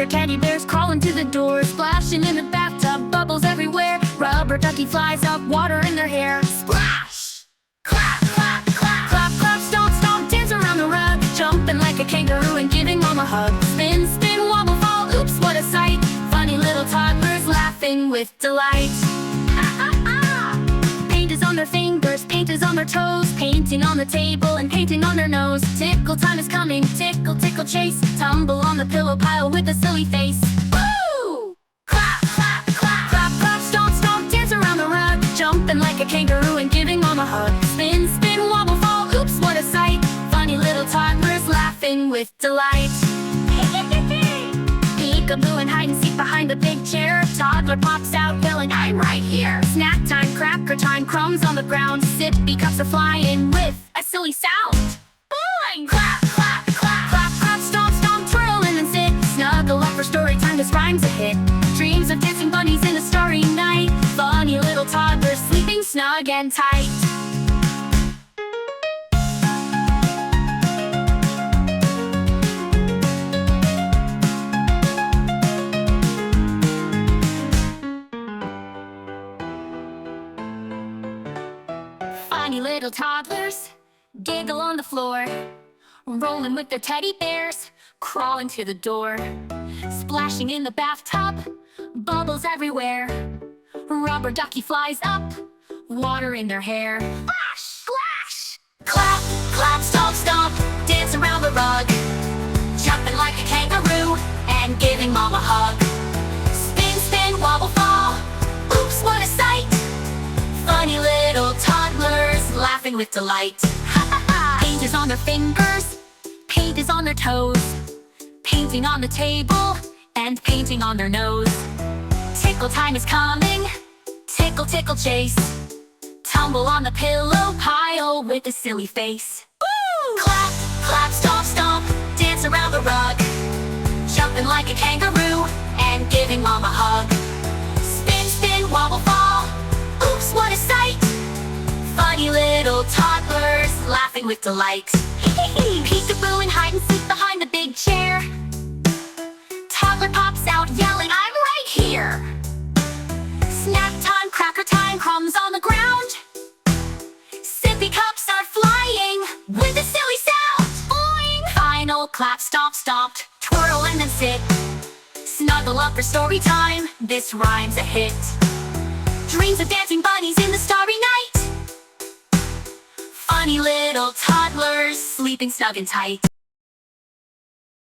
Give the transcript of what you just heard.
their teddy bears, crawling to the door, splashing in the bathtub, bubbles everywhere. Rubber ducky flies up, water in their hair. Splash! Clap, clap, clap, clap, clap, stomp, stomp, dance around the rug, jumping like a kangaroo and giving mom a hug. Spin, spin, wobble, fall, oops, what a sight! Funny little toddlers laughing with delight. Paint is on their fingers, paint is on their toes, painting on the table and painting on their nose. Tickle time is coming, tickle, tickle, chase, tumble on the pillow pile with a silly face. Woo! Clap, clap, clap, clap, clap, stomp, stomp, dance around the rug, jumping like a kangaroo and giving mom a hug. Spin, spin, wobble, fall, oops, what a sight! Funny little toddlers laughing with delight. Peekaboo and hide and seek behind the big chair. Toddler pops out yelling, I'm right here. Snack time, cracker time, crumbs on the ground. Sippy cups are flying with a silly sound. Boing! Clap, clap, clap, clap, clap, stomp, stomp, twirl and then sit. Snuggle up for story time, this rhyme's a hit. Dreams of dancing bunnies in a starry night. Funny little toddlers sleeping snug and tight. Funny little toddlers giggle on the floor, rolling with their teddy bears, crawling to the door, splashing in the bathtub, bubbles everywhere. Rubber ducky flies up, water in their hair. Splash! Splash! Clap, clap, stomp, stomp, dance around the rug, jumping like a kangaroo and giving mom a hug. Spin, spin, wobble, fall, oops, what a sight! Funny little toddlers laughing with delight. Paint is on their fingers, paint is on their toes, painting on the table and painting on their nose. Tickle time is coming, tickle, tickle, chase, tumble on the pillow pile with a silly face. Woo! Clap, clap, stomp, stomp, dance around the rug, jumping like a kangaroo and giving mom a hug. Spin, spin, wobble, fall, oops, what a sight! Funny little toddlers laughing with delight. Peekaboo and hide and seek behind the big chair. Toddler pops out yelling, I'm right here. Snack time, cracker time, crumbs on the ground. Sippy cups are flying with a silly sound. Boing! Final clap, stomp, stomp, twirl and then sit. Snuggle up for story time, this rhyme's a hit. Dreams of dancing bunnies in the starry night. Funny little toddlers sleeping snug and tight.